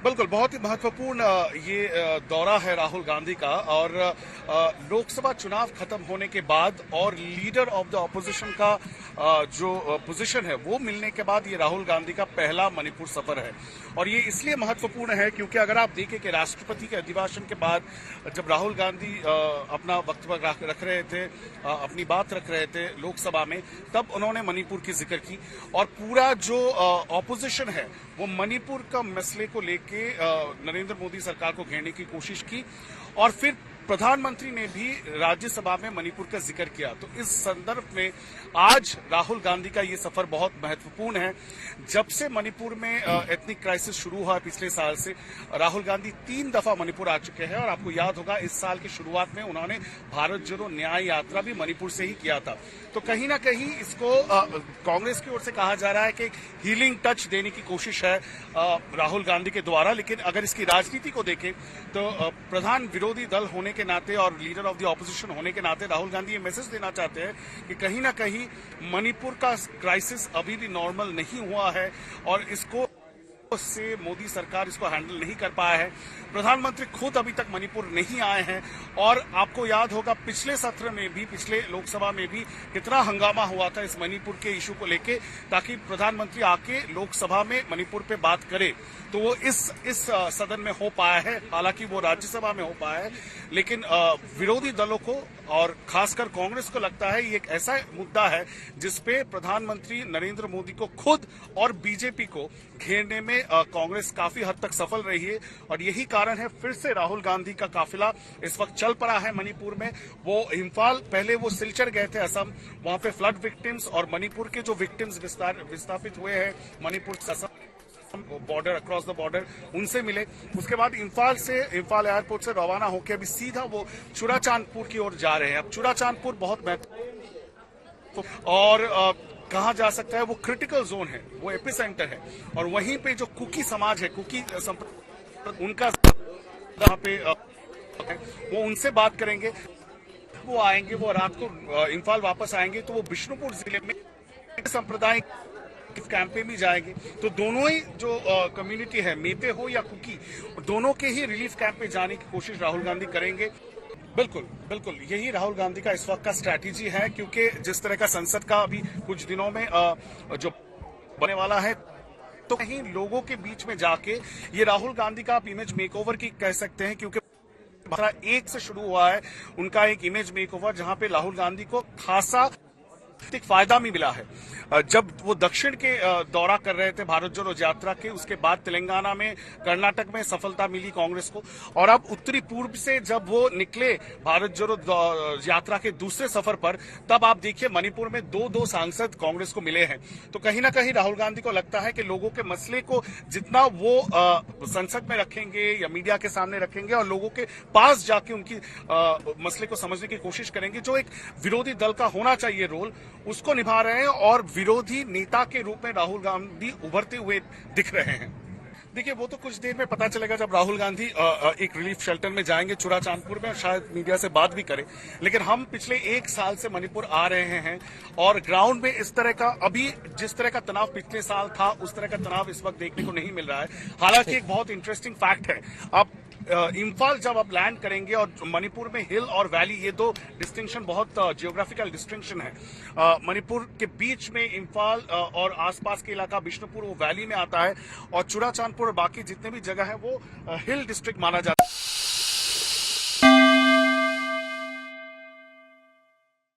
बिल्कुल, बहुत ही महत्वपूर्ण ये दौरा है राहुल गांधी का। और लोकसभा चुनाव खत्म होने के बाद और लीडर ऑफ द ऑपोजिशन का जो पोजीशन है वो मिलने के बाद ये राहुल गांधी का पहला मणिपुर सफर है। और ये इसलिए महत्वपूर्ण है क्योंकि अगर आप देखें कि राष्ट्रपति के अभिभाषण के बाद जब राहुल गांधी अपना वक्तव्य रख रहे थे, अपनी बात रख रहे थे लोकसभा में, तब उन्होंने मणिपुर की जिक्र की। और पूरा जो ऑपोजिशन है वो मणिपुर का मसले को लेके नरेंद्र मोदी सरकार को घेरने की कोशिश की। और फिर प्रधानमंत्री ने भी राज्यसभा में मणिपुर का जिक्र किया। तो इस संदर्भ में आज राहुल गांधी का ये सफर बहुत महत्वपूर्ण है। जब से मणिपुर में एथनिक क्राइसिस शुरू हुआ पिछले साल से, राहुल गांधी 3 दफा मणिपुर आ चुके हैं। और आपको याद होगा इस साल की शुरुआत में उन्होंने भारत जोड़ो न्याय यात्रा भी मणिपुर से ही किया था। तो कहीं ना कहीं इसको कांग्रेस की ओर से कहा जा रहा है कि हीलिंग टच देने की कोशिश है राहुल गांधी के द्वारा। लेकिन अगर इसकी राजनीति को देखें तो प्रधान विरोधी दल होने के नाते और लीडर ऑफ द ऑपोजिशन होने के नाते राहुल गांधी ये मैसेज देना चाहते हैं कि कहीं ना कहीं मणिपुर का क्राइसिस अभी भी नॉर्मल नहीं हुआ है और इसको से मोदी सरकार इसको हैंडल नहीं कर पाया है। प्रधानमंत्री खुद अभी तक मणिपुर नहीं आए हैं। और आपको याद होगा पिछले सत्र में भी, पिछले लोकसभा में भी कितना हंगामा हुआ था इस मणिपुर के इशू को लेके, ताकि प्रधानमंत्री आके लोकसभा में मणिपुर पे बात करे। तो वो इस सदन में हो पाया है, हालांकि वो राज्यसभा में हो पाया है। लेकिन विरोधी दलों को और खासकर कांग्रेस को लगता है ये एक ऐसा मुद्दा है जिसपे प्रधानमंत्री नरेंद्र मोदी को खुद और बीजेपी को घेरने में कांग्रेस काफी हद तक सफल रही है। और यही कारण है फिर से राहुल गांधी का काफिला इस वक्त चल पड़ा है मणिपुर में। वो इम्फाल, पहले वो सिलचर गए थे असम, वहां पे फ्लड विक्टिम्स और मणिपुर के जो विक्टिम्स विस्थापित हुए हैं मणिपुर से Assam border, across the border, उनसे मिले। उसके बाद इम्फाल एयरपोर्ट से रवाना होकर अभी सीधा वो चुराचांदपुर की ओर जा रहे हैं। अब चुराचांदपुर बहुत महत्वपूर्ण और कहा जा सकता है वो क्रिटिकल जोन है, वो एपिसेंटर है। और वहीं पे जो कुकी समाज है, कुकी उनका यहाँ पे वो उनसे बात करेंगे। वो आएंगे, वो रात को इम्फाल वापस आएंगे तो वो बिष्णुपुर जिले में संप्रदाय कैंप में भी जाएंगे। तो दोनों ही जो कम्युनिटी है, मेते हो या कुकी, दोनों के ही रिलीफ कैंप में जाने की कोशिश राहुल गांधी करेंगे। बिल्कुल बिल्कुल, यही राहुल गांधी का इस वक्त का स्ट्रैटेजी है। क्योंकि जिस तरह का संसद का अभी कुछ दिनों में जो बने वाला है, तो कहीं लोगों के बीच में जाके ये राहुल गांधी का आप इमेज मेकओवर की कह सकते हैं। क्योंकि 1 से शुरू हुआ है उनका एक इमेज मेकओवर, जहां पे राहुल गांधी को खासा फायदा भी मिला है। जब वो दक्षिण के दौरा कर रहे थे भारत जोड़ो यात्रा के, उसके बाद तेलंगाना में, कर्नाटक में सफलता मिली कांग्रेस को। और अब उत्तरी पूर्व से जब वो निकले भारत जोड़ो यात्रा के दूसरे सफर पर, तब आप देखिए मणिपुर में 2 सांसद कांग्रेस को मिले हैं। तो कहीं ना कहीं राहुल गांधी को लगता है कि लोगों के मसले को जितना वो संसद में रखेंगे या मीडिया के सामने रखेंगे और लोगों के पास जाके उनकी मसले को समझने की कोशिश करेंगे, जो एक विरोधी दल का होना चाहिए रोल, उसको निभा रहे हैं। और विरोधी नेता के रूप में राहुल गांधी उभरते हुए दिख रहे हैं। देखिए, वो तो कुछ देर में पता चलेगा जब राहुल गांधी एक रिलीफ शेल्टर में जाएंगे चुराचांदपुर में, और शायद मीडिया से बात भी करें। लेकिन हम पिछले 1 साल से मणिपुर आ रहे हैं और ग्राउंड में इस तरह का, अभी जिस तरह का तनाव पिछले साल था उस तरह का तनाव इस वक्त देखने को नहीं मिल रहा है। हालांकि एक बहुत इंटरेस्टिंग फैक्ट है, अब इम्फाल जब आप लैंड करेंगे, और मणिपुर में हिल और वैली, ये 2 डिस्टिंक्शन बहुत जियोग्राफिकल डिस्टिंक्शन है। मणिपुर के बीच में इम्फाल और आसपास के इलाका बिष्णुपुर वो वैली में आता है, और चुराचांदपुर और बाकी जितने भी जगह है वो हिल डिस्ट्रिक्ट माना जाता है।